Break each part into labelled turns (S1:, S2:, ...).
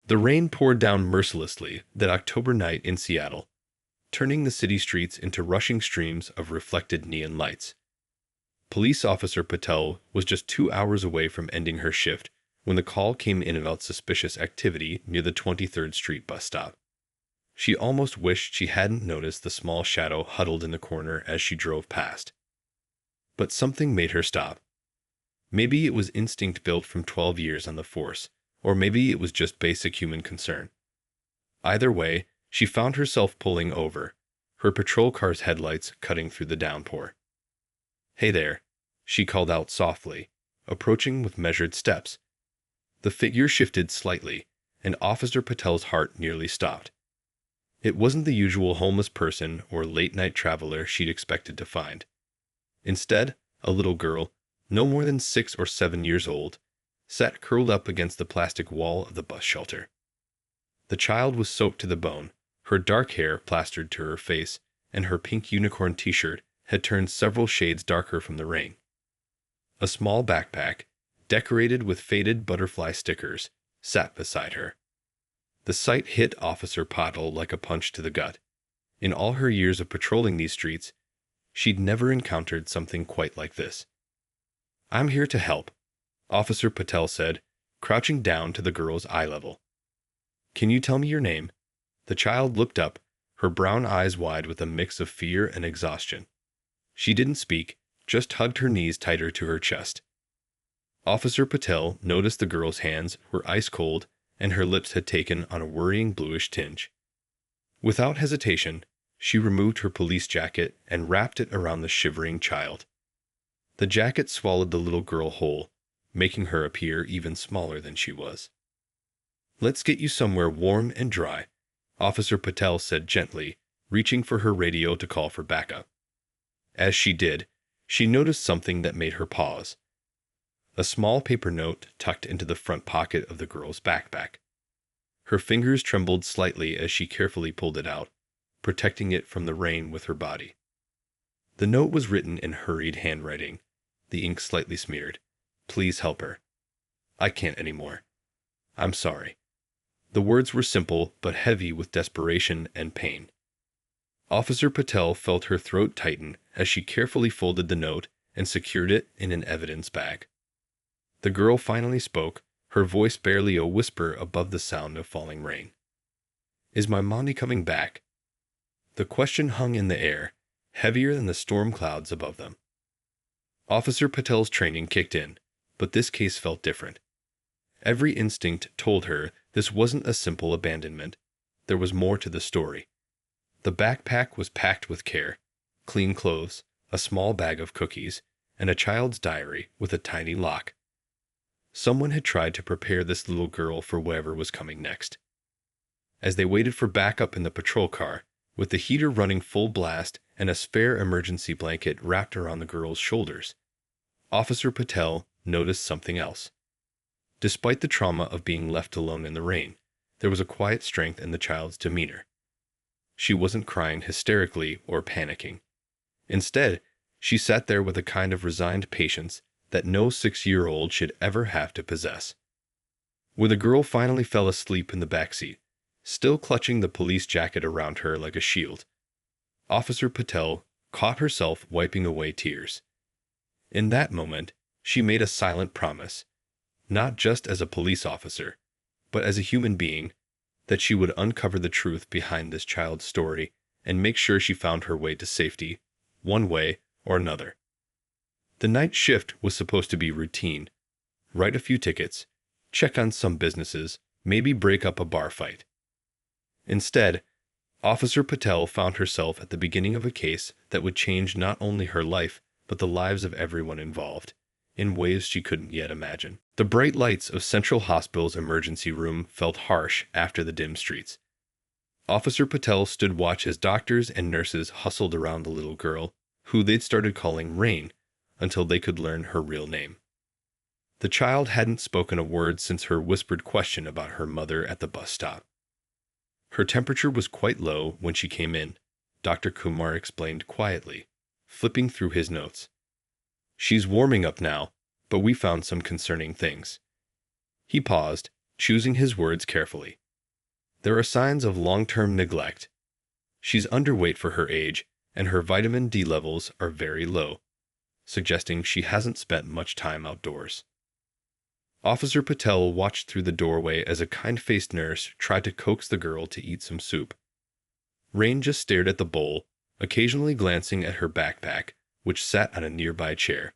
S1: The rain poured down mercilessly that October night in Seattle, turning the city streets into rushing streams of reflected neon lights. Police Officer Patel was just 2 hours away from ending her shift when the call came in about suspicious activity near the 23rd Street bus stop. She almost wished she hadn't noticed the small shadow huddled in the corner as she drove past. But something made her stop. Maybe it was instinct built from 12 years on the force, or maybe it was just basic human concern. Either way, she found herself pulling over, her patrol car's headlights cutting through the downpour. "Hey there," she called out softly, approaching with measured steps. The figure shifted slightly, and Officer Patel's heart nearly stopped. It wasn't the usual homeless person or late-night traveler she'd expected to find. Instead, a little girl, no more than 6 or 7 years old, sat curled up against the plastic wall of the bus shelter. The child was soaked to the bone, her dark hair plastered to her face, and her pink unicorn t-shirt had turned several shades darker from the rain. A small backpack, decorated with faded butterfly stickers, sat beside her. The sight hit Officer Patel like a punch to the gut. In all her years of patrolling these streets, she'd never encountered something quite like this. "I'm here to help," Officer Patel said, crouching down to the girl's eye level. "Can you tell me your name?" The child looked up, her brown eyes wide with a mix of fear and exhaustion. She didn't speak, just hugged her knees tighter to her chest. Officer Patel noticed the girl's hands were ice cold and her lips had taken on a worrying bluish tinge. Without hesitation, she removed her police jacket and wrapped it around the shivering child. The jacket swallowed the little girl whole, making her appear even smaller than she was. "Let's get you somewhere warm and dry," Officer Patel said gently, reaching for her radio to call for backup. As she did, she noticed something that made her pause. A small paper note tucked into the front pocket of the girl's backpack. Her fingers trembled slightly as she carefully pulled it out, protecting it from the rain with her body. The note was written in hurried handwriting, the ink slightly smeared. "Please help her. I can't anymore. I'm sorry." The words were simple but heavy with desperation and pain. Officer Patel felt her throat tighten as she carefully folded the note and secured it in an evidence bag. The girl finally spoke, her voice barely a whisper above the sound of falling rain. "Is my mommy coming back?" The question hung in the air, heavier than the storm clouds above them. Officer Patel's training kicked in, but this case felt different. Every instinct told her this wasn't a simple abandonment. There was more to the story. The backpack was packed with care: clean clothes, a small bag of cookies, and a child's diary with a tiny lock. Someone had tried to prepare this little girl for whatever was coming next. As they waited for backup in the patrol car, with the heater running full blast and a spare emergency blanket wrapped around the girl's shoulders, Officer Patel noticed something else. Despite the trauma of being left alone in the rain, there was a quiet strength in the child's demeanor. She wasn't crying hysterically or panicking. Instead, she sat there with a kind of resigned patience that no 6-year-old should ever have to possess. When the girl finally fell asleep in the backseat, still clutching the police jacket around her like a shield, Officer Patel caught herself wiping away tears. In that moment, she made a silent promise, not just as a police officer, but as a human being, that she would uncover the truth behind this child's story and make sure she found her way to safety, one way or another. The night shift was supposed to be routine: write a few tickets, check on some businesses, maybe break up a bar fight. Instead, Officer Patel found herself at the beginning of a case that would change not only her life, but the lives of everyone involved, in ways she couldn't yet imagine. The bright lights of Central Hospital's emergency room felt harsh after the dim streets. Officer Patel stood watch as doctors and nurses hustled around the little girl, who they'd started calling Rain, until they could learn her real name. The child hadn't spoken a word since her whispered question about her mother at the bus stop. Her temperature was quite low when she came in, Dr. Kumar explained quietly, flipping through his notes. "She's warming up now, but we found some concerning things." He paused, choosing his words carefully. There are signs of long-term neglect. She's underweight for her age, and her vitamin D levels are very low, suggesting she hasn't spent much time outdoors. Officer Patel watched through the doorway as a kind-faced nurse tried to coax the girl to eat some soup. Rain just stared at the bowl, occasionally glancing at her backpack, which sat on a nearby chair.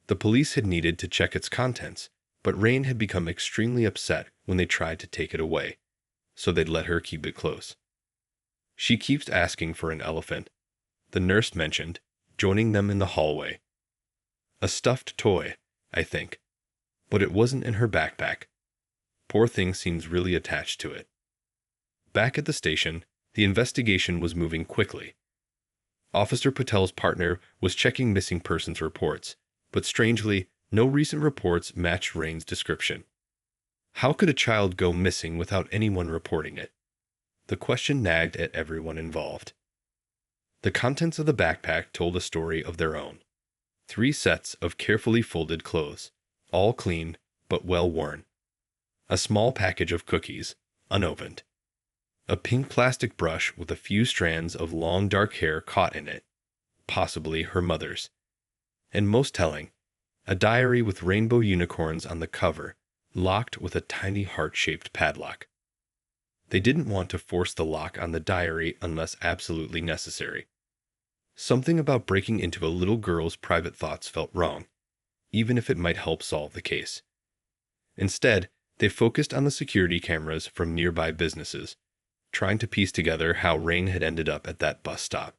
S1: The police had needed to check its contents, but Rain had become extremely upset when they tried to take it away, so they'd let her keep it close. She keeps asking for an elephant, the nurse mentioned, joining them in the hallway. A stuffed toy, I think. But it wasn't in her backpack. Poor thing seems really attached to it. Back at the station, the investigation was moving quickly. Officer Patel's partner was checking missing persons reports, but strangely, no recent reports matched Rain's description. How could a child go missing without anyone reporting it? The question nagged at everyone involved. The contents of the backpack told a story of their own. 3 sets of carefully folded clothes, all clean but well worn. A small package of cookies, unopened. A pink plastic brush with a few strands of long dark hair caught in it, possibly her mother's. And most telling, a diary with rainbow unicorns on the cover, locked with a tiny heart-shaped padlock. They didn't want to force the lock on the diary unless absolutely necessary. Something about breaking into a little girl's private thoughts felt wrong, even if it might help solve the case. Instead, they focused on the security cameras from nearby businesses, trying to piece together how Rain had ended up at that bus stop.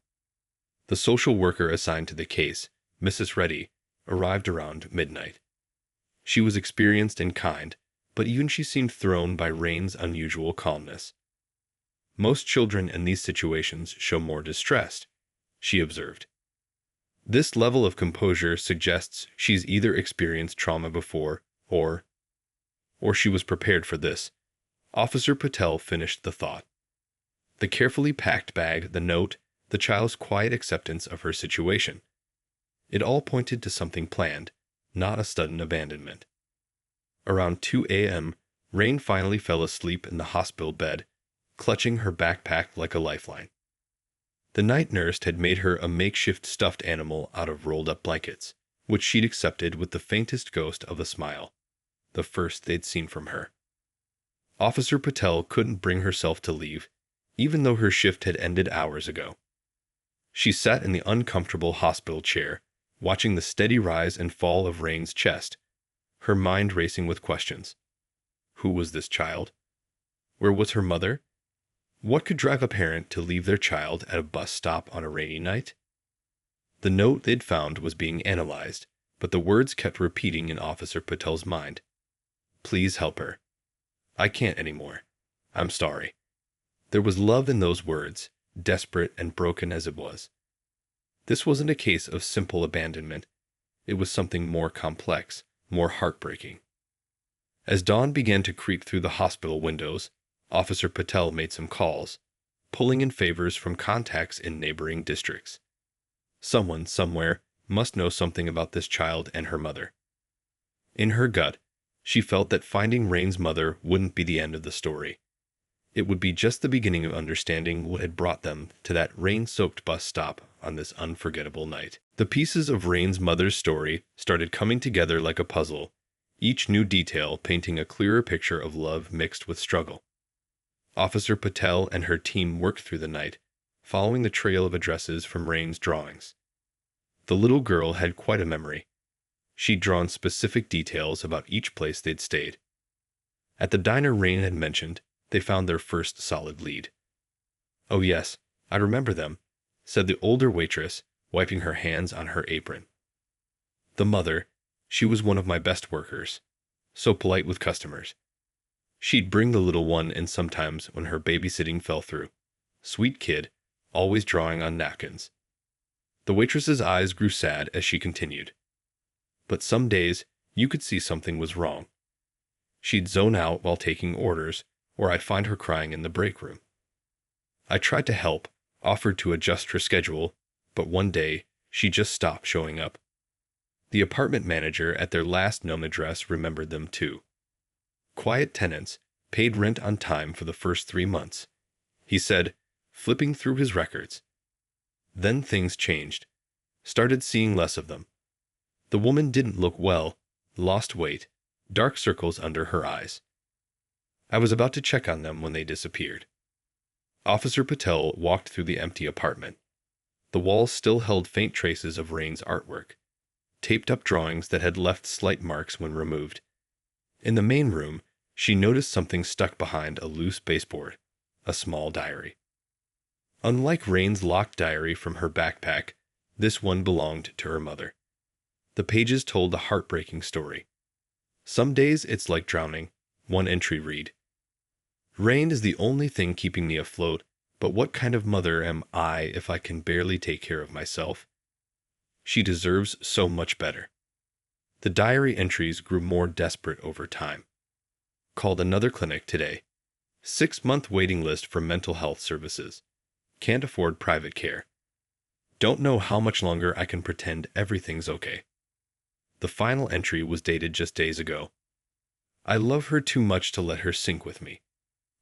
S1: The social worker assigned to the case, Mrs. Reddy, arrived around midnight. She was experienced and kind, but even she seemed thrown by Rain's unusual calmness. Most children in these situations show more distress, she observed. This level of composure suggests she's either experienced trauma before, or she was prepared for this. Officer Patel finished the thought. The carefully packed bag, the note, the child's quiet acceptance of her situation. It all pointed to something planned, not a sudden abandonment. Around 2 a.m., Rain finally fell asleep in the hospital bed, clutching her backpack like a lifeline. The night nurse had made her a makeshift stuffed animal out of rolled-up blankets, which she'd accepted with the faintest ghost of a smile, the first they'd seen from her. Officer Patel couldn't bring herself to leave, even though her shift had ended hours ago. She sat in the uncomfortable hospital chair, watching the steady rise and fall of Rain's chest, her mind racing with questions. Who was this child? Where was her mother? What could drive a parent to leave their child at a bus stop on a rainy night? The note they'd found was being analyzed, but the words kept repeating in Officer Patel's mind. Please help her. I can't anymore. I'm sorry. There was love in those words, desperate and broken as it was. This wasn't a case of simple abandonment. It was something more complex, more heartbreaking. As dawn began to creep through the hospital windows, Officer Patel made some calls, pulling in favors from contacts in neighboring districts. Someone, somewhere, must know something about this child and her mother. In her gut, she felt that finding Rain's mother wouldn't be the end of the story. It would be just the beginning of understanding what had brought them to that rain-soaked bus stop on this unforgettable night. The pieces of Rain's mother's story started coming together like a puzzle, each new detail painting a clearer picture of love mixed with struggle. Officer Patel and her team worked through the night, following the trail of addresses from Rain's drawings. The little girl had quite a memory. She'd drawn specific details about each place they'd stayed. At the diner Rain had mentioned, they found their first solid lead. "Oh yes, I remember them," said the older waitress, wiping her hands on her apron. The mother, she was one of my best workers, so polite with customers. She'd bring the little one in sometimes when her babysitting fell through. Sweet kid, always drawing on napkins. The waitress's eyes grew sad as she continued. But some days, you could see something was wrong. She'd zone out while taking orders, or I'd find her crying in the break room. I tried to help, offered to adjust her schedule, but one day, she just stopped showing up. The apartment manager at their last known address remembered them too. Quiet tenants, paid rent on time for the first 3 months, he said, flipping through his records. Then things changed. Started seeing less of them. The woman didn't look well, lost weight, dark circles under her eyes. I was about to check on them when they disappeared. Officer Patel walked through the empty apartment. The walls still held faint traces of Rain's artwork, taped up drawings that had left slight marks when removed. In the main room, she noticed something stuck behind a loose baseboard, a small diary. Unlike Rain's locked diary from her backpack, this one belonged to her mother. The pages told a heartbreaking story. Some days it's like drowning, one entry read. Rain is the only thing keeping me afloat, but what kind of mother am I if I can barely take care of myself? She deserves so much better. The diary entries grew more desperate over time. Called another clinic today. 6-month waiting list for mental health services. Can't afford private care. Don't know how much longer I can pretend everything's okay. The final entry was dated just days ago. I love her too much to let her sink with me.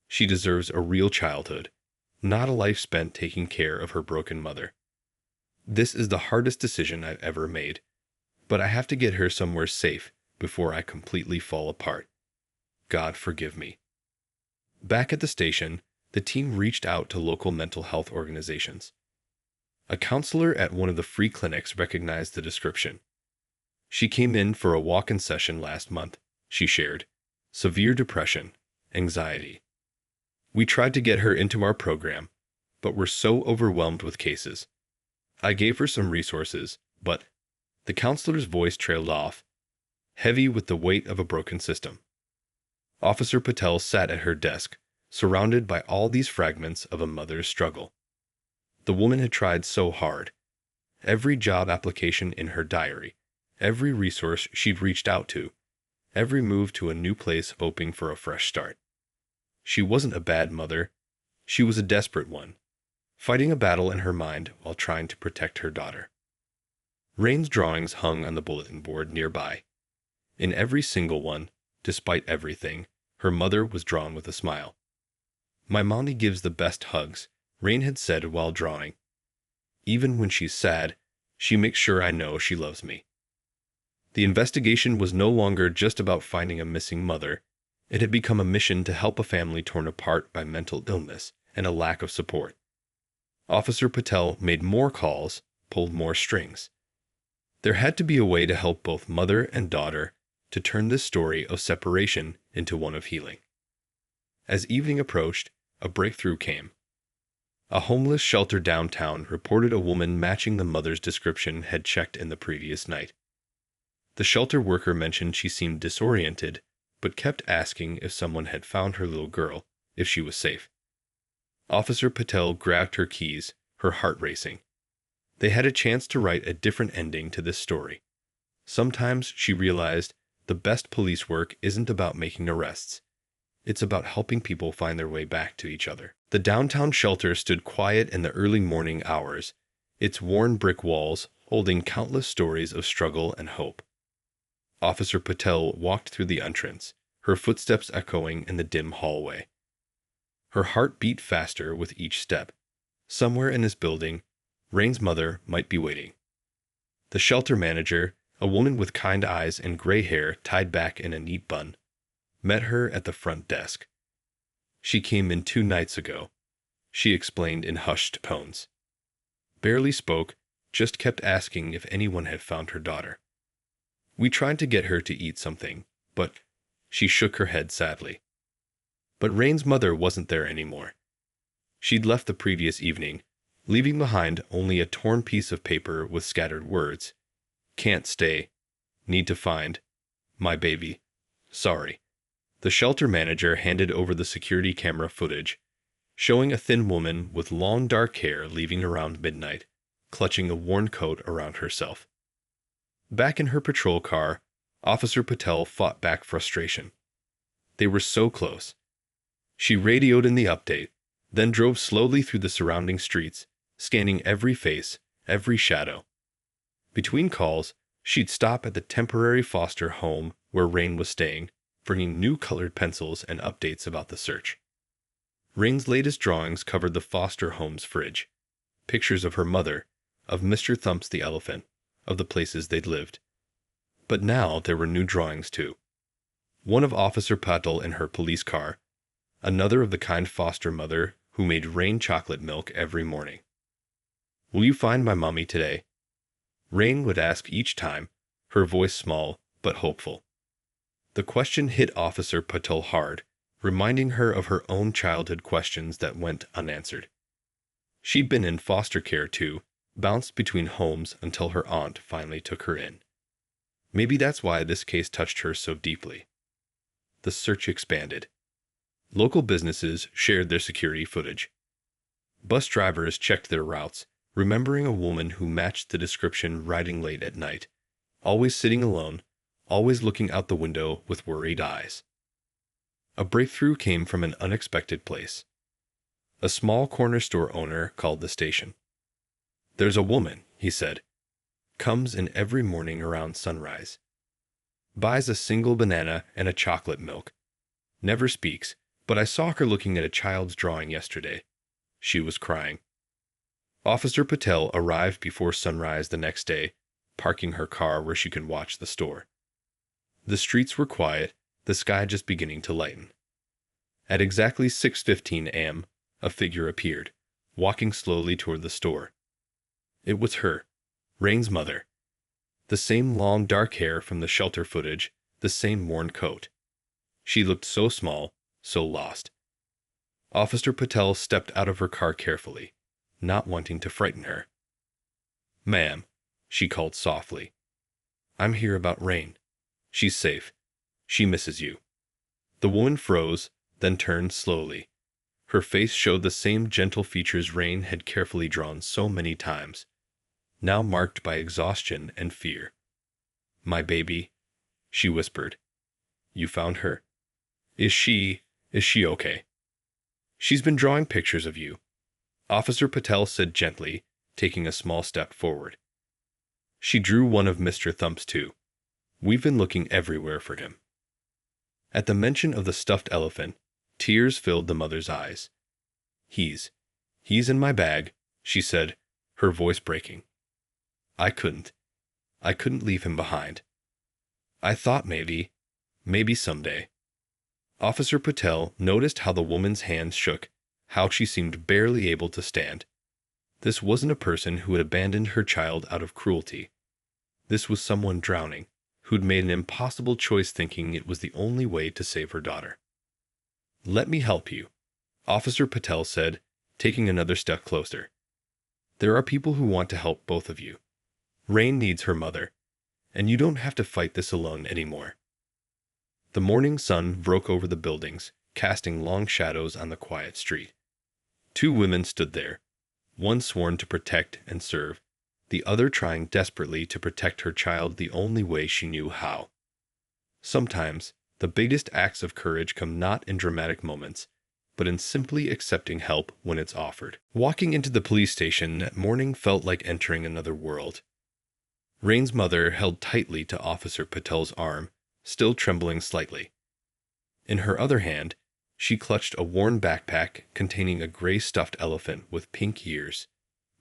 S1: She deserves a real childhood, not a life spent taking care of her broken mother. This is the hardest decision I've ever made, but I have to get her somewhere safe before I completely fall apart. God forgive me. Back at the station, the team reached out to local mental health organizations. A counselor at one of the free clinics recognized the description. She came in for a walk-in session last month, she shared. Severe depression, anxiety. We tried to get her into our program, but were so overwhelmed with cases. I gave her some resources, but the counselor's voice trailed off, heavy with the weight of a broken system. Officer Patel sat at her desk, surrounded by all these fragments of a mother's struggle. The woman had tried so hard. Every job application in her diary, every resource she'd reached out to, every move to a new place hoping for a fresh start. She wasn't a bad mother. She was a desperate one, fighting a battle in her mind while trying to protect her daughter. Rain's drawings hung on the bulletin board nearby. In every single one, despite everything, her mother was drawn with a smile. My mommy gives the best hugs, Rain had said while drawing. Even when she's sad, she makes sure I know she loves me. The investigation was no longer just about finding a missing mother. It had become a mission to help a family torn apart by mental illness and a lack of support. Officer Patel made more calls, pulled more strings. There had to be a way to help both mother and daughter to turn this story of separation into one of healing. As evening approached, a breakthrough came. A homeless shelter downtown reported a woman matching the mother's description had checked in the previous night. The shelter worker mentioned she seemed disoriented, but kept asking if someone had found her little girl, if she was safe. Officer Patel grabbed her keys, her heart racing. They had a chance to write a different ending to this story. Sometimes, she realized, the best police work isn't about making arrests. It's about helping people find their way back to each other. The downtown shelter stood quiet in the early morning hours, its worn brick walls holding countless stories of struggle and hope. Officer Patel walked through the entrance, her footsteps echoing in the dim hallway. Her heart beat faster with each step. Somewhere in this building, Rain's mother might be waiting. The shelter manager, a woman with kind eyes and gray hair tied back in a neat bun, met her at the front desk. She came in 2 nights ago, she explained in hushed tones. Barely spoke, just kept asking if anyone had found her daughter. We tried to get her to eat something, but she shook her head sadly. But Rain's mother wasn't there anymore. She'd left the previous evening, leaving behind only a torn piece of paper with scattered words. Can't stay. Need to find. My baby. Sorry. The shelter manager handed over the security camera footage, showing a thin woman with long dark hair leaving around midnight, clutching a worn coat around herself. Back in her patrol car, Officer Patel fought back frustration. They were so close. She radioed in the update, then drove slowly through the surrounding streets, scanning every face, every shadow. Between calls, she'd stop at the temporary foster home where Rain was staying, bringing new colored pencils and updates about the search. Rain's latest drawings covered the Foster home's fridge, pictures of her mother, of Mr. Thumps the elephant, of the places they'd lived. But now there were new drawings too. One of Officer Patel in her police car, another of the kind foster mother who made Rain chocolate milk every morning. "Will you find my mommy today?" Rain would ask each time, her voice small but hopeful. The question hit Officer Patel hard, reminding her of her own childhood questions that went unanswered. She'd been in foster care too, bounced between homes until her aunt finally took her in. Maybe that's why this case touched her so deeply. The search expanded. Local businesses shared their security footage. Bus drivers checked their routes, remembering a woman who matched the description riding late at night, always sitting alone, always looking out the window with worried eyes. A breakthrough came from an unexpected place. A small corner store owner called the station. "There's a woman," he said. "Comes in every morning around sunrise. Buys a single banana and a chocolate milk. Never speaks, but I saw her looking at a child's drawing yesterday. She was crying." Officer Patel arrived before sunrise the next day, parking her car where she could watch the store. The streets were quiet, the sky just beginning to lighten. At exactly 6:15 a.m., a figure appeared, walking slowly toward the store. It was her, Rain's mother. The same long dark hair from the shelter footage, the same worn coat. She looked so small, so lost. Officer Patel stepped out of her car carefully, not wanting to frighten her. "Ma'am," she called softly. "I'm here about Rain. She's safe. She misses you." The woman froze, then turned slowly. Her face showed the same gentle features Rain had carefully drawn so many times, now marked by exhaustion and fear. "My baby," she whispered. "You found her. Is she okay?" "She's been drawing pictures of you," Officer Patel said gently, taking a small step forward. "She drew one of Mr. Thumps too. We've been looking everywhere for him." At the mention of the stuffed elephant, tears filled the mother's eyes. He's in my bag," she said, her voice breaking. I couldn't leave him behind. I thought maybe someday." Officer Patel noticed how the woman's hands shook, how she seemed barely able to stand. This wasn't a person who had abandoned her child out of cruelty. This was someone drowning, who'd made an impossible choice thinking it was the only way to save her daughter. "Let me help you," Officer Patel said, taking another step closer. "There are people who want to help both of you. Rain needs her mother, and you don't have to fight this alone anymore." The morning sun broke over the buildings, casting long shadows on the quiet street. Two women stood there, one sworn to protect and serve, the other trying desperately to protect her child the only way she knew how. Sometimes, the biggest acts of courage come not in dramatic moments, but in simply accepting help when it's offered. Walking into the police station that morning felt like entering another world. Rain's mother held tightly to Officer Patel's arm, still trembling slightly. In her other hand, she clutched a worn backpack containing a gray stuffed elephant with pink ears,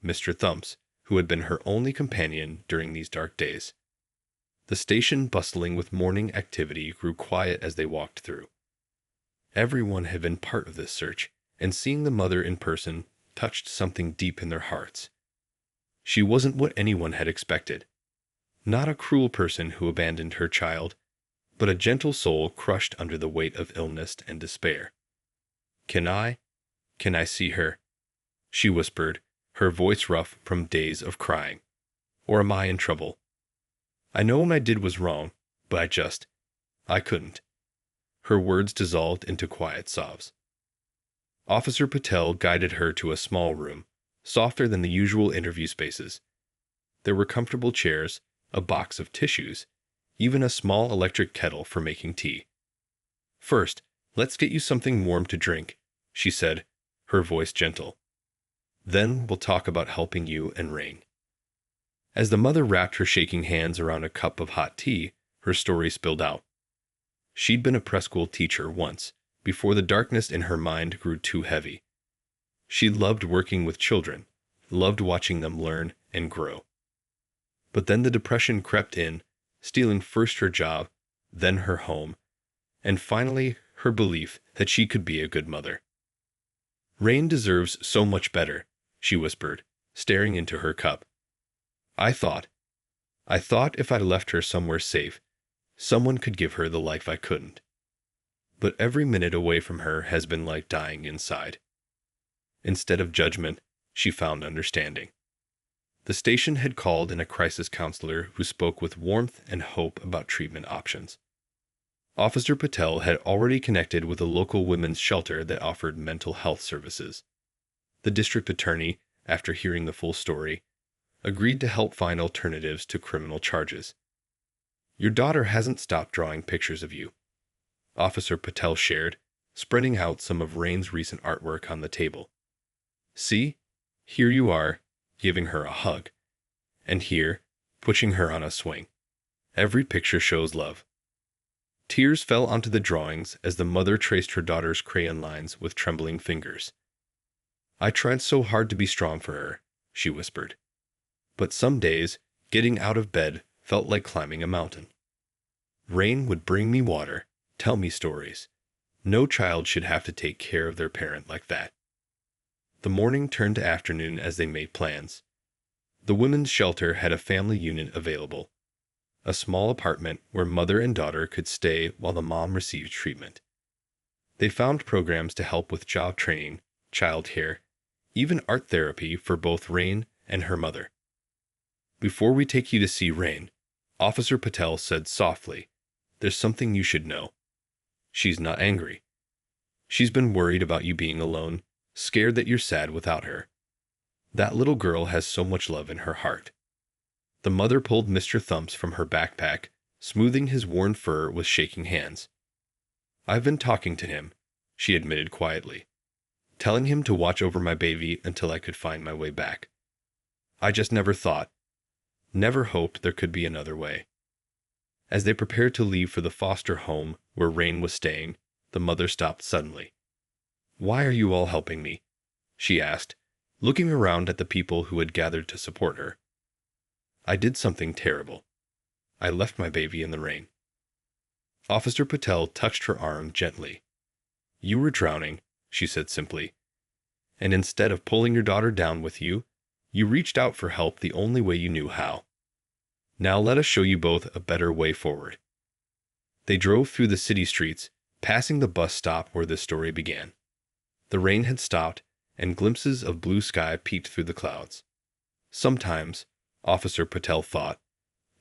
S1: Mr. Thumps, who had been her only companion during these dark days. The station, bustling with morning activity, grew quiet as they walked through. Everyone had been part of this search, and seeing the mother in person touched something deep in their hearts. She wasn't what anyone had expected. Not a cruel person who abandoned her child, but a gentle soul crushed under the weight of illness and despair. Can I see her?" she whispered, her voice rough from days of crying. "Or am I in trouble? I know what I did was wrong, but I couldn't." Her words dissolved into quiet sobs. Officer Patel guided her to a small room, softer than the usual interview spaces. There were comfortable chairs, a box of tissues, even a small electric kettle for making tea. "First, let's get you something warm to drink," she said, her voice gentle. "Then we'll talk about helping you and Rain." As the mother wrapped her shaking hands around a cup of hot tea, her story spilled out. She'd been a preschool teacher once, before the darkness in her mind grew too heavy. She loved working with children, loved watching them learn and grow. But then the depression crept in, stealing first her job, then her home, and finally her belief that she could be a good mother. "Rain deserves so much better," she whispered, staring into her cup. I thought if I left her somewhere safe, someone could give her the life I couldn't. But every minute away from her has been like dying inside." Instead of judgment, she found understanding. The station had called in a crisis counselor who spoke with warmth and hope about treatment options. Officer Patel had already connected with a local women's shelter that offered mental health services. The district attorney, after hearing the full story, agreed to help find alternatives to criminal charges. "Your daughter hasn't stopped drawing pictures of you," Officer Patel shared, spreading out some of Rain's recent artwork on the table. "See, here you are, giving her a hug. And here, pushing her on a swing. Every picture shows love." Tears fell onto the drawings as the mother traced her daughter's crayon lines with trembling fingers. "I tried so hard to be strong for her," she whispered. "But some days, getting out of bed felt like climbing a mountain. Rain would bring me water, tell me stories. No child should have to take care of their parent like that." The morning turned to afternoon as they made plans. The women's shelter had a family unit available, a small apartment where mother and daughter could stay while the mom received treatment. They found programs to help with job training, childcare, even art therapy for both Rain and her mother. "Before we take you to see Rain," Officer Patel said softly, "there's something you should know. She's not angry. She's been worried about you being alone, scared that you're sad without her. That little girl has so much love in her heart." The mother pulled Mr. Thumps from her backpack, smoothing his worn fur with shaking hands. "I've been talking to him," she admitted quietly, "telling him to watch over my baby until I could find my way back. I just never hoped there could be another way." As they prepared to leave for the foster home where Rain was staying, the mother stopped suddenly. "Why are you all helping me?" she asked, looking around at the people who had gathered to support her. "I did something terrible. I left my baby in the rain." Officer Patel touched her arm gently. "You were drowning," she said simply. "And instead of pulling your daughter down with you, you reached out for help the only way you knew how. Now let us show you both a better way forward." They drove through the city streets, passing the bus stop where this story began. The rain had stopped, and glimpses of blue sky peeked through the clouds. Sometimes, Officer Patel thought,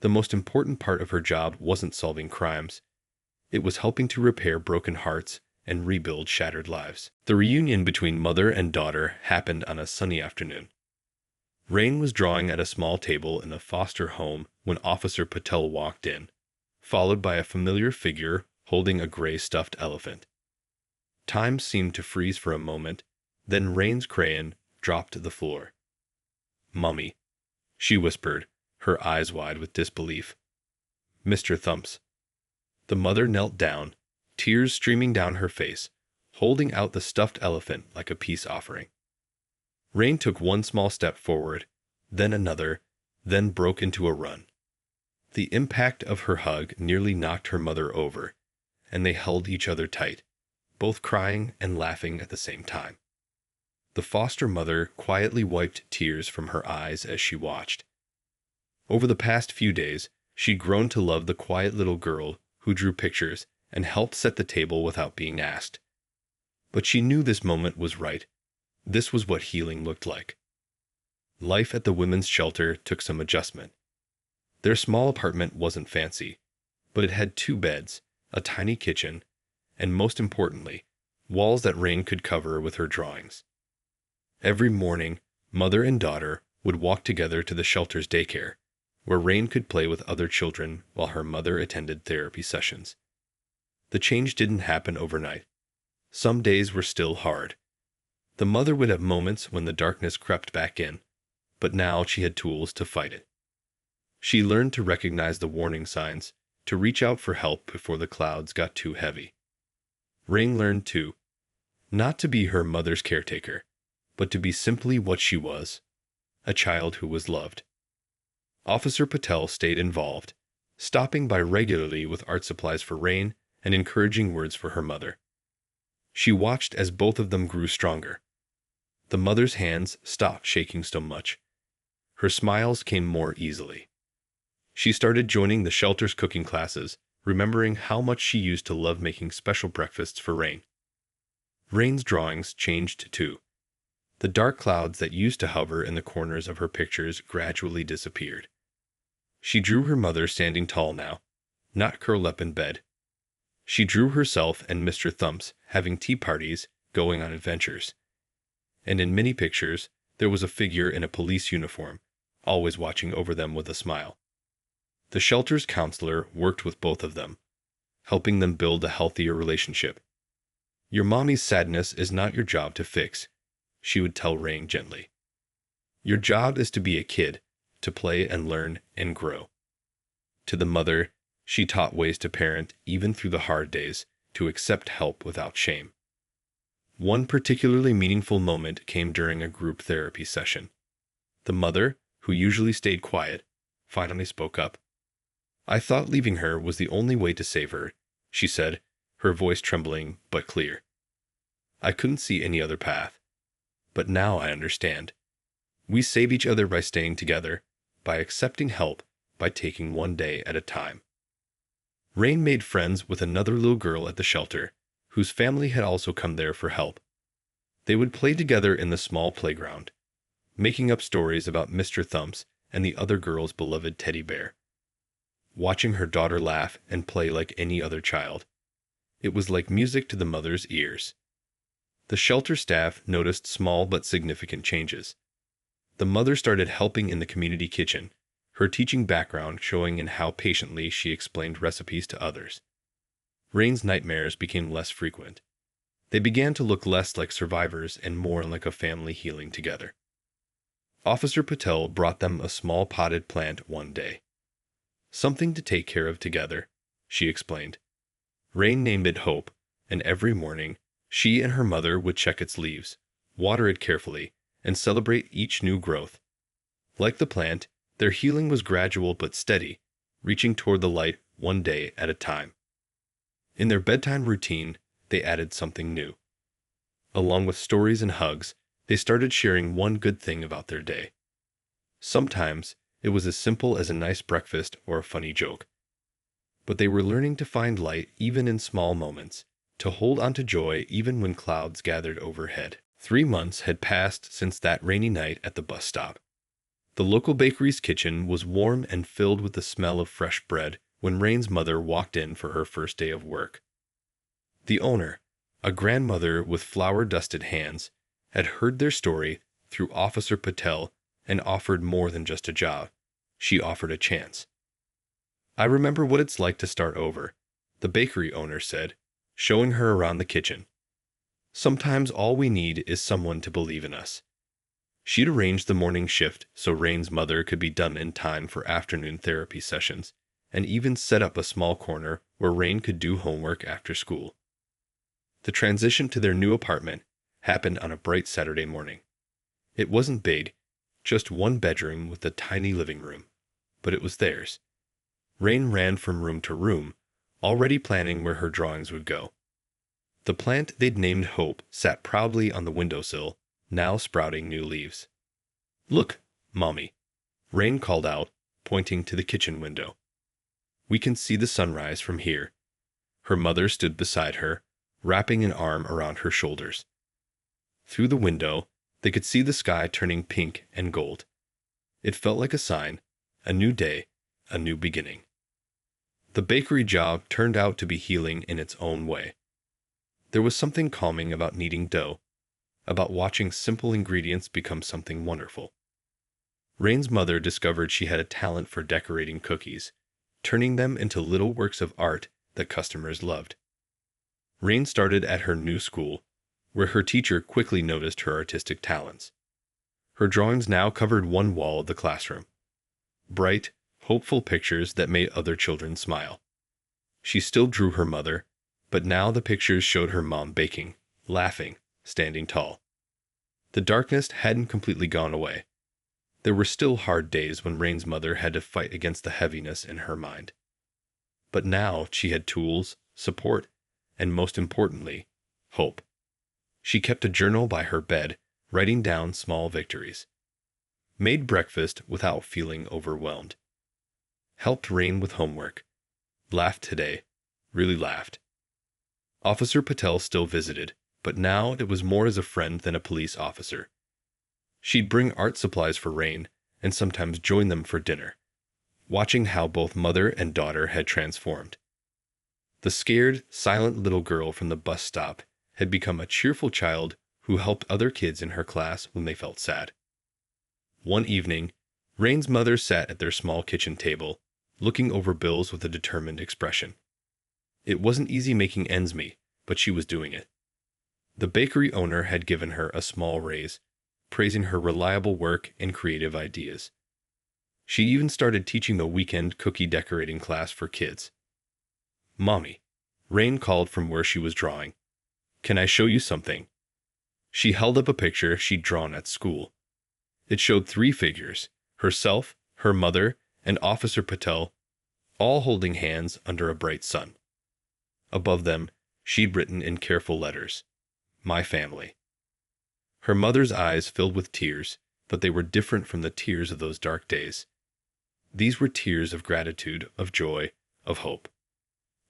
S1: the most important part of her job wasn't solving crimes. It was helping to repair broken hearts and rebuild shattered lives. The reunion between mother and daughter happened on a sunny afternoon. Rain was drawing at a small table in the foster home when Officer Patel walked in, followed by a familiar figure holding a gray stuffed elephant. Time seemed to freeze for a moment, then Rain's crayon dropped to the floor. "Mummy," she whispered, her eyes wide with disbelief. "Mr. Thumps." The mother knelt down, tears streaming down her face, holding out the stuffed elephant like a peace offering. Rain took one small step forward, then another, then broke into a run. The impact of her hug nearly knocked her mother over, and they held each other tight, both crying and laughing at the same time. The foster mother quietly wiped tears from her eyes as she watched. Over the past few days, she'd grown to love the quiet little girl who drew pictures and helped set the table without being asked. But she knew this moment was right. This was what healing looked like. Life at the women's shelter took some adjustment. Their small apartment wasn't fancy, but it had 2 beds, a tiny kitchen, and most importantly, walls that Rain could cover with her drawings. Every morning, mother and daughter would walk together to the shelter's daycare, where Rain could play with other children while her mother attended therapy sessions. The change didn't happen overnight. Some days were still hard. The mother would have moments when the darkness crept back in, but now she had tools to fight it. She learned to recognize the warning signs, to reach out for help before the clouds got too heavy. Rain learned, too, not to be her mother's caretaker, but to be simply what she was, a child who was loved. Officer Patel stayed involved, stopping by regularly with art supplies for Rain and encouraging words for her mother. She watched as both of them grew stronger. The mother's hands stopped shaking so much. Her smiles came more easily. She started joining the shelter's cooking classes, remembering how much she used to love making special breakfasts for Rain. Rain's drawings changed too. The dark clouds that used to hover in the corners of her pictures gradually disappeared. She drew her mother standing tall now, not curled up in bed. She drew herself and Mr. Thumps having tea parties, going on adventures. And in many pictures, there was a figure in a police uniform, always watching over them with a smile. The shelter's counselor worked with both of them, helping them build a healthier relationship. "Your mommy's sadness is not your job to fix," she would tell Rain gently. "Your job is to be a kid, to play and learn and grow." To the mother, she taught ways to parent even through the hard days, to accept help without shame. One particularly meaningful moment came during a group therapy session. The mother, who usually stayed quiet, finally spoke up. "I thought leaving her was the only way to save her," she said, her voice trembling but clear. "I couldn't see any other path. But now I understand. We save each other by staying together, by accepting help, by taking one day at a time." Rain made friends with another little girl at the shelter, whose family had also come there for help. They would play together in the small playground, making up stories about Mr. Thumps and the other girl's beloved teddy bear. Watching her daughter laugh and play like any other child, it was like music to the mother's ears. The shelter staff noticed small but significant changes. The mother started helping in the community kitchen, her teaching background showing in how patiently she explained recipes to others. Rain's nightmares became less frequent. They began to look less like survivors and more like a family healing together. Officer Patel brought them a small potted plant one day. "Something to take care of together," she explained. Rain named it Hope, and every morning, she and her mother would check its leaves, water it carefully, and celebrate each new growth. Like the plant, their healing was gradual but steady, reaching toward the light one day at a time. In their bedtime routine, they added something new. Along with stories and hugs, they started sharing one good thing about their day. Sometimes, it was as simple as a nice breakfast or a funny joke. But they were learning to find light even in small moments, to hold on to joy even when clouds gathered overhead. 3 months had passed since that rainy night at the bus stop. The local bakery's kitchen was warm and filled with the smell of fresh bread when Rain's mother walked in for her first day of work. The owner, a grandmother with flour-dusted hands, had heard their story through Officer Patel and offered more than just a job. She offered a chance. "I remember what it's like to start over," the bakery owner said, showing her around the kitchen. "Sometimes all we need is someone to believe in us." She'd arranged the morning shift so Rain's mother could be done in time for afternoon therapy sessions, and even set up a small corner where Rain could do homework after school. The transition to their new apartment happened on a bright Saturday morning. It wasn't big, just one bedroom with a tiny living room, but it was theirs. Rain ran from room to room, already planning where her drawings would go. The plant they'd named Hope sat proudly on the windowsill, now sprouting new leaves. "Look, Mommy," Rain called out, pointing to the kitchen window. "We can see the sunrise from here." Her mother stood beside her, wrapping an arm around her shoulders. Through the window, they could see the sky turning pink and gold. It felt like a sign, a new day, a new beginning. The bakery job turned out to be healing in its own way. There was something calming about kneading dough, about watching simple ingredients become something wonderful. Rain's mother discovered she had a talent for decorating cookies, turning them into little works of art that customers loved. Rain started at her new school, where her teacher quickly noticed her artistic talents. Her drawings now covered one wall of the classroom. Bright, hopeful pictures that made other children smile. She still drew her mother, but now the pictures showed her mom baking, laughing, standing tall. The darkness hadn't completely gone away. There were still hard days when Rain's mother had to fight against the heaviness in her mind. But now she had tools, support, and most importantly, hope. She kept a journal by her bed, writing down small victories. Made breakfast without feeling overwhelmed. Helped Rain with homework. Laughed today. Really laughed. Officer Patel still visited, but now it was more as a friend than a police officer. She'd bring art supplies for Rain and sometimes join them for dinner, watching how both mother and daughter had transformed. The scared, silent little girl from the bus stop had become a cheerful child who helped other kids in her class when they felt sad. One evening, Rain's mother sat at their small kitchen table, looking over bills with a determined expression. It wasn't easy making ends meet, but she was doing it. The bakery owner had given her a small raise, praising her reliable work and creative ideas. She even started teaching the weekend cookie decorating class for kids. "Mommy," Rain called from where she was drawing. "Can I show you something?" She held up a picture she'd drawn at school. It showed 3 figures, herself, her mother, and Officer Patel, all holding hands under a bright sun. Above them, she'd written in careful letters, "My family." Her mother's eyes filled with tears, but they were different from the tears of those dark days. These were tears of gratitude, of joy, of hope.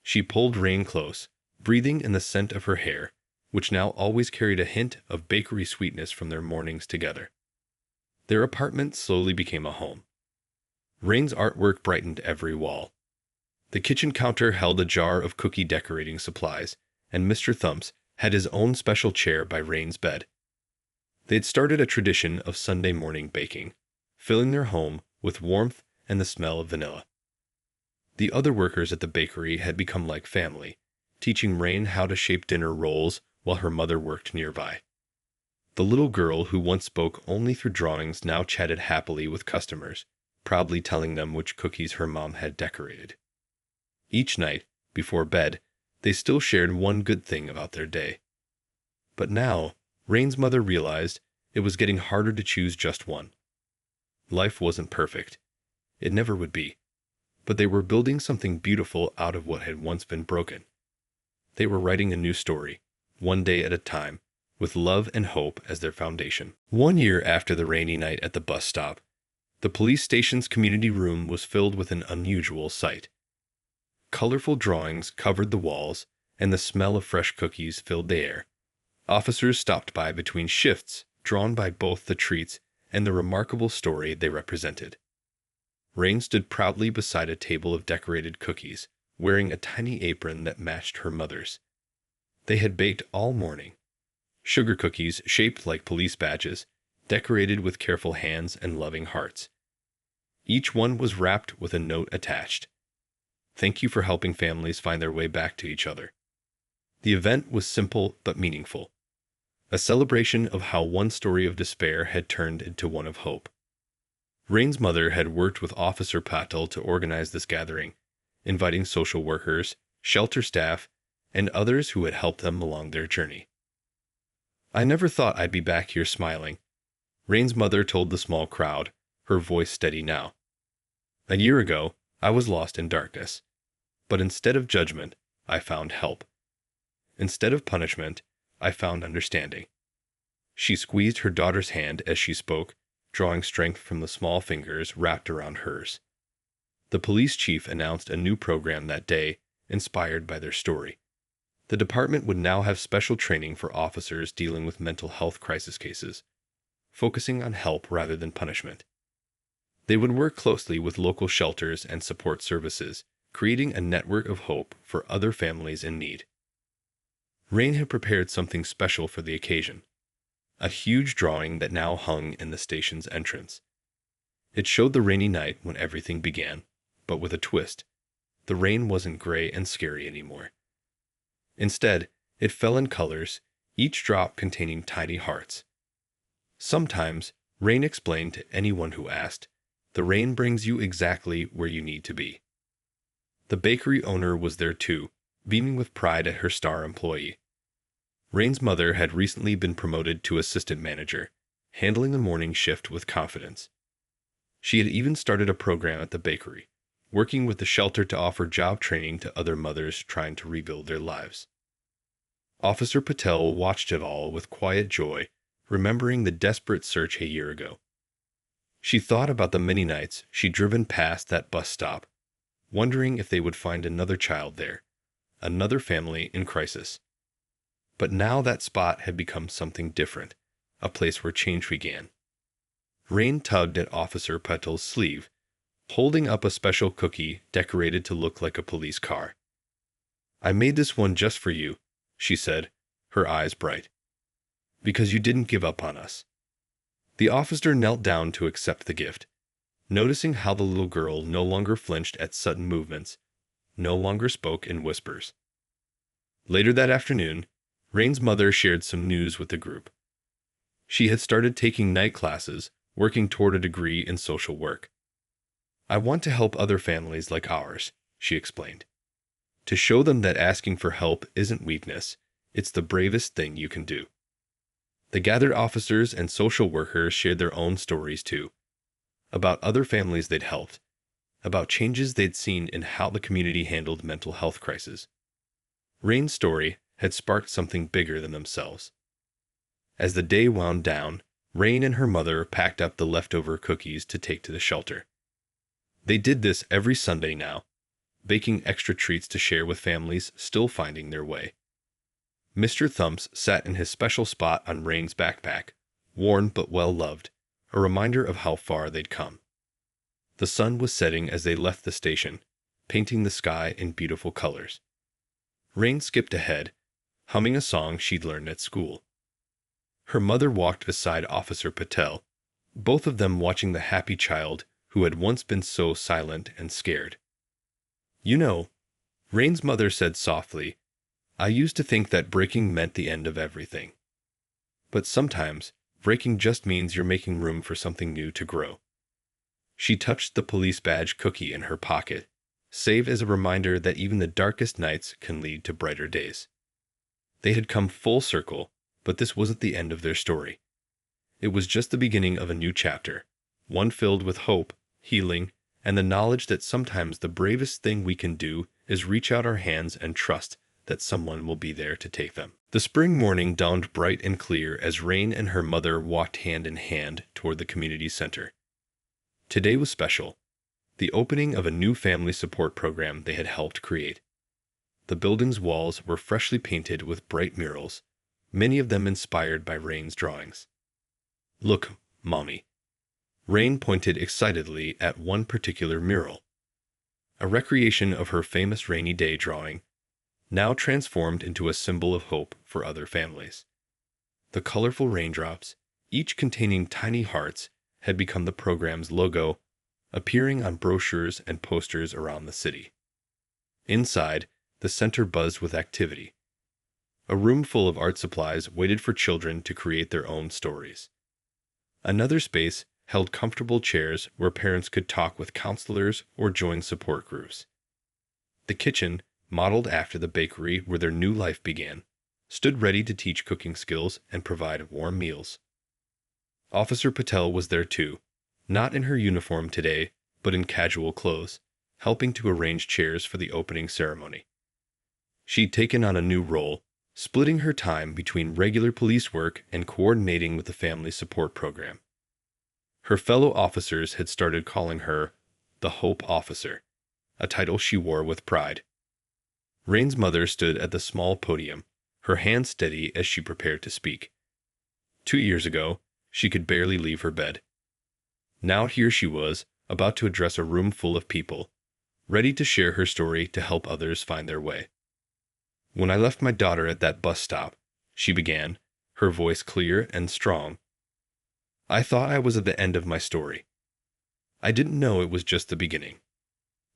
S1: She pulled Rain close, breathing in the scent of her hair, which now always carried a hint of bakery sweetness from their mornings together. Their apartment slowly became a home. Rain's artwork brightened every wall. The kitchen counter held a jar of cookie decorating supplies, and Mr. Thumps had his own special chair by Rain's bed. They had started a tradition of Sunday morning baking, filling their home with warmth and the smell of vanilla. The other workers at the bakery had become like family, teaching Rain how to shape dinner rolls while her mother worked nearby. The little girl who once spoke only through drawings now chatted happily with customers, proudly telling them which cookies her mom had decorated. Each night, before bed, they still shared one good thing about their day. But now, Rain's mother realized it was getting harder to choose just one. Life wasn't perfect. It never would be. But they were building something beautiful out of what had once been broken. They were writing a new story, one day at a time, with love and hope as their foundation. 1 year after the rainy night at the bus stop, the police station's community room was filled with an unusual sight. Colorful drawings covered the walls, and the smell of fresh cookies filled the air. Officers stopped by between shifts, drawn by both the treats and the remarkable story they represented. Rain stood proudly beside a table of decorated cookies, wearing a tiny apron that matched her mother's. They had baked all morning. Sugar cookies shaped like police badges, decorated with careful hands and loving hearts. Each one was wrapped with a note attached. "Thank you for helping families find their way back to each other." The event was simple but meaningful. A celebration of how one story of despair had turned into one of hope. Rain's mother had worked with Officer Patel to organize this gathering, inviting social workers, shelter staff, and others who had helped them along their journey. "I never thought I'd be back here smiling," Rain's mother told the small crowd, her voice steady now. "A year ago, I was lost in darkness. But instead of judgment, I found help. Instead of punishment, I found understanding." She squeezed her daughter's hand as she spoke, drawing strength from the small fingers wrapped around hers. The police chief announced a new program that day, inspired by their story. The department would now have special training for officers dealing with mental health crisis cases, focusing on help rather than punishment. They would work closely with local shelters and support services, creating a network of hope for other families in need. Rain had prepared something special for the occasion, a huge drawing that now hung in the station's entrance. It showed the rainy night when everything began, but with a twist. The rain wasn't gray and scary anymore. Instead, it fell in colors, each drop containing tiny hearts. Sometimes, Rain explained to anyone who asked, the rain brings you exactly where you need to be. The bakery owner was there too, beaming with pride at her star employee. Rain's mother had recently been promoted to assistant manager, handling the morning shift with confidence. She had even started a program at the bakery, working with the shelter to offer job training to other mothers trying to rebuild their lives. Officer Patel watched it all with quiet joy, remembering the desperate search a year ago. She thought about the many nights she'd driven past that bus stop, wondering if they would find another child there, another family in crisis. But now that spot had become something different, a place where change began. Rain tugged at Officer Patel's sleeve, holding up a special cookie decorated to look like a police car. "I made this one just for you," she said, her eyes bright. "Because you didn't give up on us." The officer knelt down to accept the gift, noticing how the little girl no longer flinched at sudden movements, no longer spoke in whispers. Later that afternoon, Rain's mother shared some news with the group. She had started taking night classes, working toward a degree in social work. "I want to help other families like ours," she explained. "To show them that asking for help isn't weakness, it's the bravest thing you can do." The gathered officers and social workers shared their own stories too, about other families they'd helped, about changes they'd seen in how the community handled mental health crises. Rain's story had sparked something bigger than themselves. As the day wound down, Rain and her mother packed up the leftover cookies to take to the shelter. They did this every Sunday now, baking extra treats to share with families still finding their way. Mr. Thumps sat in his special spot on Rain's backpack, worn but well-loved, a reminder of how far they'd come. The sun was setting as they left the station, painting the sky in beautiful colors. Rain skipped ahead, humming a song she'd learned at school. Her mother walked beside Officer Patel, both of them watching the happy child who had once been so silent and scared. "You know," Rain's mother said softly, "I used to think that breaking meant the end of everything. But sometimes, breaking just means you're making room for something new to grow." She touched the police badge cookie in her pocket, save as a reminder that even the darkest nights can lead to brighter days. They had come full circle, but this wasn't the end of their story. It was just the beginning of a new chapter, one filled with hope, healing, and the knowledge that sometimes the bravest thing we can do is reach out our hands and trust that someone will be there to take them. The spring morning dawned bright and clear as Rain and her mother walked hand in hand toward the community center. Today was special, the opening of a new family support program they had helped create. The building's walls were freshly painted with bright murals, many of them inspired by Rain's drawings. "Look, Mommy." Rain pointed excitedly at one particular mural, a recreation of her famous rainy day drawing, now transformed into a symbol of hope for other families. The colorful raindrops, each containing tiny hearts, had become the program's logo, appearing on brochures and posters around the city. Inside, the center buzzed with activity. A room full of art supplies waited for children to create their own stories. Another space held comfortable chairs where parents could talk with counselors or join support groups. The kitchen, modeled after the bakery where their new life began, stood ready to teach cooking skills and provide warm meals. Officer Patel was there too, not in her uniform today, but in casual clothes, helping to arrange chairs for the opening ceremony. She'd taken on a new role, splitting her time between regular police work and coordinating with the family support program. Her fellow officers had started calling her the Hope Officer, a title she wore with pride. Rain's mother stood at the small podium, her hand steady as she prepared to speak. 2 years ago, she could barely leave her bed. Now here she was, about to address a room full of people, ready to share her story to help others find their way. "When I left my daughter at that bus stop," she began, her voice clear and strong, "I thought I was at the end of my story. I didn't know it was just the beginning."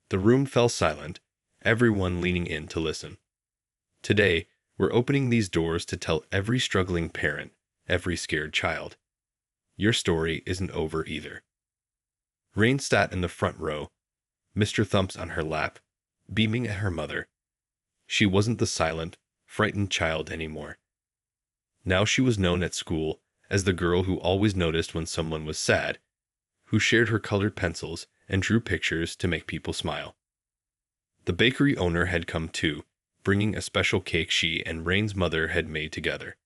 S1: The room fell silent, everyone leaning in to listen. Today, we're opening these doors to tell every struggling parent, every scared child, your story isn't over either. Rain sat in the front row, Mr. Thumps on her lap, beaming at her mother. She wasn't the silent, frightened child anymore. Now she was known at school as the girl who always noticed when someone was sad, who shared her colored pencils and drew pictures to make people smile. The bakery owner had come too, bringing a special cake she and Rain's mother had made together.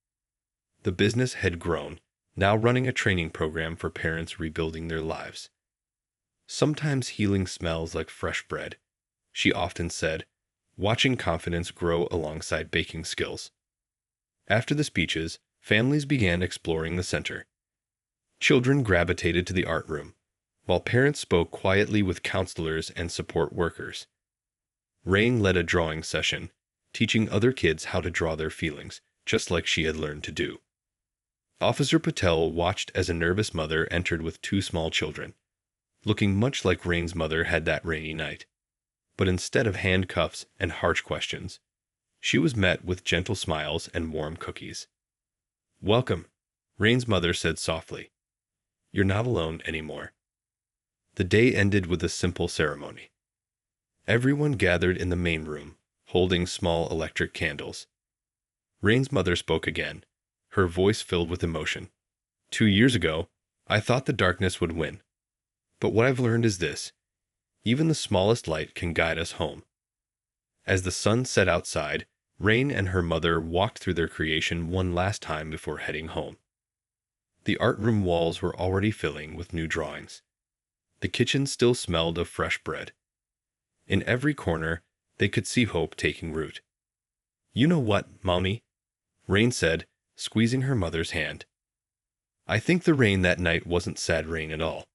S1: The business had grown, now running a training program for parents rebuilding their lives. Sometimes healing smells like fresh bread, she often said, watching confidence grow alongside baking skills. After the speeches, families began exploring the center. Children gravitated to the art room, while parents spoke quietly with counselors and support workers. Rain led a drawing session, teaching other kids how to draw their feelings, just like she had learned to do. Officer Patel watched as a nervous mother entered with two small children, looking much like Rain's mother had that rainy night. But instead of handcuffs and harsh questions, she was met with gentle smiles and warm cookies. "Welcome," Rain's mother said softly. "You're not alone anymore." The day ended with a simple ceremony. Everyone gathered in the main room, holding small electric candles. Rain's mother spoke again, her voice filled with emotion. "2 years ago, I thought the darkness would win. But what I've learned is this: even the smallest light can guide us home." As the sun set outside, Rain and her mother walked through their creation one last time before heading home. The art room walls were already filling with new drawings. The kitchen still smelled of fresh bread. In every corner, they could see hope taking root. "You know what, Mommy?" Rain said, squeezing her mother's hand. "I think the rain that night wasn't sad rain at all.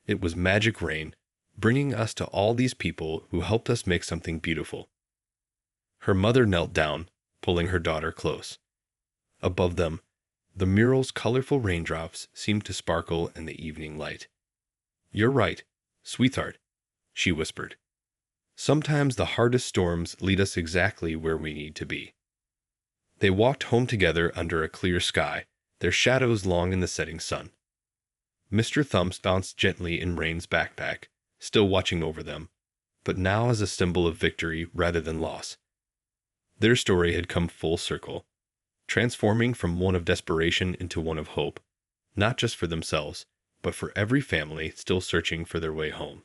S1: It was magic rain, bringing us to all these people who helped us make something beautiful." Her mother knelt down, pulling her daughter close. Above them, the mural's colorful raindrops seemed to sparkle in the evening light. "You're right, sweetheart," she whispered. "Sometimes the hardest storms lead us exactly where we need to be." They walked home together under a clear sky, their shadows long in the setting sun. Mr. Thumps bounced gently in Rain's backpack, still watching over them, but now as a symbol of victory rather than loss. Their story had come full circle, transforming from one of desperation into one of hope, not just for themselves, but for every family still searching for their way home.